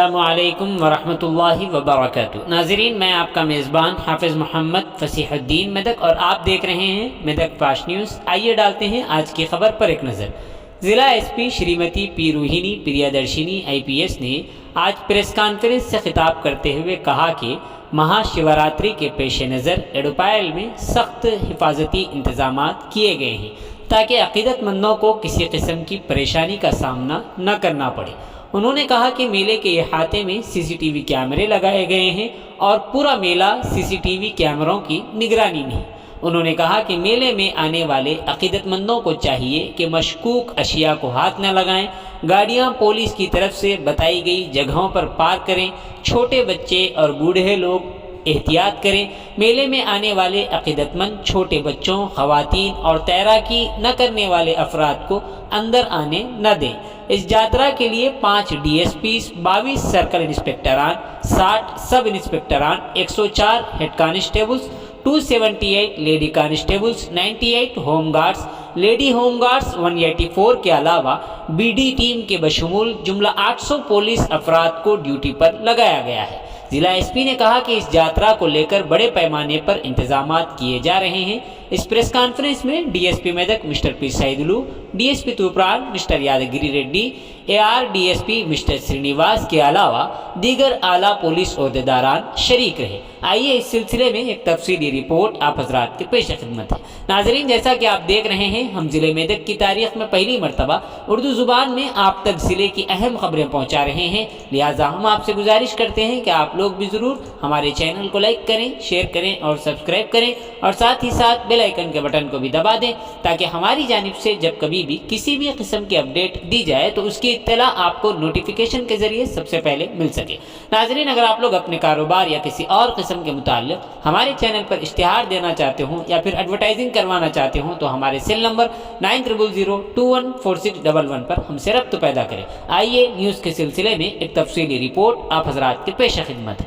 السلام علیکم ورحمۃ اللہ وبرکاتہ۔ ناظرین، میں آپ کا میزبان حافظ محمد فصیح الدین میدک اور آپ دیکھ رہے ہیں میدک فاسٹ نیوز۔ آئیے ڈالتے ہیں آج کی خبر پر ایک نظر۔ ضلع ایس پی شریمتی پی روہینی پریادرشنی IPS نے آج پریس کانفرنس سے خطاب کرتے ہوئے کہا کہ مہا شیوراتری کے پیش نظر اڈوپائل میں سخت حفاظتی انتظامات کیے گئے ہیں تاکہ عقیدت مندوں کو کسی قسم کی پریشانی کا سامنا نہ کرنا پڑے۔ انہوں نے کہا کہ میلے کے احاطے میں CCTV کیمرے لگائے گئے ہیں اور پورا میلہ CCTV کیمروں کی نگرانی میں ہے۔ انہوں نے کہا کہ میلے میں آنے والے عقیدت مندوں کو چاہیے کہ مشکوک اشیاء کو ہاتھ نہ لگائیں، گاڑیاں پولیس کی طرف سے بتائی گئی جگہوں پر پارک کریں، چھوٹے بچے اور بوڑھے لوگ احتیاط کریں۔ میلے میں آنے والے عقیدت مند چھوٹے بچوں، خواتین اور تیراکی نہ کرنے والے افراد کو اندر آنے نہ دیں۔ اس جاترا کے لیے 5 DSPs، 22 سرکل انسپکٹران، 60 سب انسپکٹران، 104 head constables, 278 lady constables, 98 home guards, lady home guards 184 کے علاوہ BD ٹیم کے بشمول جملہ 800 پولیس افراد کو ڈیوٹی پر لگایا گیا ہے۔ ضلع SP نے کہا کہ اس جاترا کو لے کر بڑے پیمانے پر انتظامات کیے جا رہے ہیں۔ اس پریس کانفرنس میں DSP Medak mister P Saidulu, DSP Toopran mister Yadagiri Reddy, ARDSP mister Srinivas کے علاوہ دیگر اعلیٰ پولیس عہدیداران شریک رہے۔ آئیے اس سلسلے میں ایک تفصیلی رپورٹ آپ حضرات کے پیش خدمت ہے۔ ناظرین، جیسا کہ آپ دیکھ رہے ہیں، ہم ضلع میدک کی تاریخ میں پہلی مرتبہ اردو زبان میں آپ تک ضلع کی اہم خبریں پہنچا رہے ہیں، لہٰذا ہم آپ سے گزارش کرتے ہیں کہ آپ لوگ بھی ضرور ہمارے چینل کو لائک کریں، شیئر کریں اور سبسکرائب کریں، اور ساتھ ہی ساتھ بیل آئیکن کے بٹن کو بھی دبا دیں تاکہ ہماری جانب سے جب کبھی بھی کسی بھی قسم کی اپڈیٹ دی جائے تو اس کی اطلاع آپ کو نوٹیفیکیشن کے ذریعے سب سے پہلے مل سکے۔ ناظرین، اگر آپ لوگ اپنے کاروبار یا کسی اور قسم کے متعلق ہمارے چینل پر اشتہار دینا چاہتے ہوں یا پھر ایڈورٹائزنگ کروانا چاہتے ہوں تو ہمارے سیل نمبر 9000214611 پر ہم سے رابطہ پیدا کریں۔ آئیے نیوز کے سلسلے میں ایک تفصیلی رپورٹ آپ حضرات کے پیش خدمت ہے۔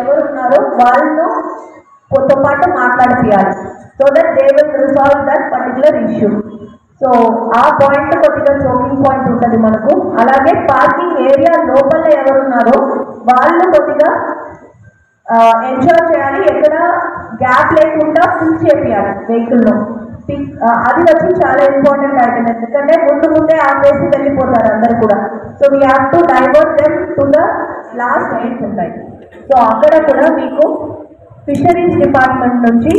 ఎవరున్నారో వాళ్ళను తో పాటు మాట్లాడిపియాలి so that they will resolve that particular issue. So ఆ పాయింట్ కొద్దిగా చోకింగ్ పాయింట్ ఉంటుంది మనకు। అలాగే పార్కింగ్ ఏరియా లోపల ఎవరున్నారో వాళ్ళు కొద్దిగా ఎన్షూర్ చేయాలి, ఎక్కడ గ్యాప్ లేకుండా ఫిల్ చేయాలి వెహికల్లో। అది వచ్చి చాలా ఇంపార్టెంట్ ఐటమ్, ఎందుకంటే ముందే ఆపేసి వెళ్ళిపోతారు అందరు కూడా। So we have to divert them to the last lines ఉంటాయి। సో అక్కడ కూడా మీకు ఫిషరీస్ డిపార్ట్మెంట్ నుంచి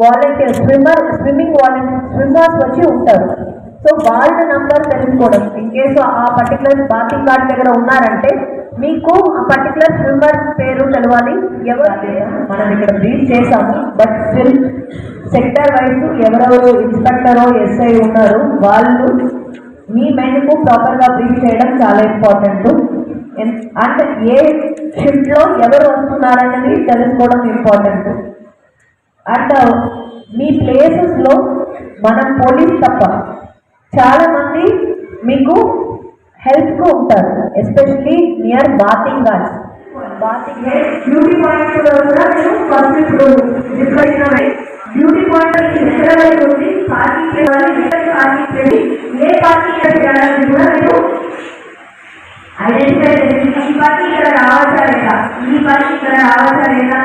వాలంటీర్ స్విమ్మింగ్ స్విమ్మర్స్ వచ్చి ఉంటారు। సో వాళ్ళ నంబర్ తెలుసుకోవడం, ఇన్ కేసు ఆ పర్టికులర్ బాతింగ్ గార్డ్ దగ్గర ఉన్నారంటే మీకు ఆ పర్టికులర్ స్విమ్మర్ పేరు తెలవాలి। ఎవరు మనం ఇక్కడ బ్రీఫ్ చేశాము, బట్ స్టిల్ సెక్టర్ వైజ్ ఎవరెవరు ఇన్స్పెక్టరో SI ఉన్నారు వాళ్ళు మీ మెయిన్కు ప్రాపర్గా బ్రీఫ్ చేయడం చాలా ఇంపార్టెంట్। అండ్ ఏ షిఫ్ట్లో ఎవరు వస్తున్నారనేది తెలుసుకోవడం ఇంపార్టెంట్। అండ్ మీ ప్లేసెస్లో మనం పోలీస్ తప్ప చాలా మంది మీకు హెల్ప్కు ఉంటారు, especially near bathing guards. Bathing beauty point కూడా నేను ఫస్ట్ ఇప్పుడు డిస్కషన్ బ్యూటీ పాయింట్ ఎక్కడ ఉంది, పార్కింగ్ ఏ పార్కింగ్ చేయాలని కూడా నేను ఐడెంటిఫై చేసి ఈ పార్టీ ఇక్కడ రావచ్చా లేదా, ఈ పార్టీ ఇక్కడ రావచ్చా లేదా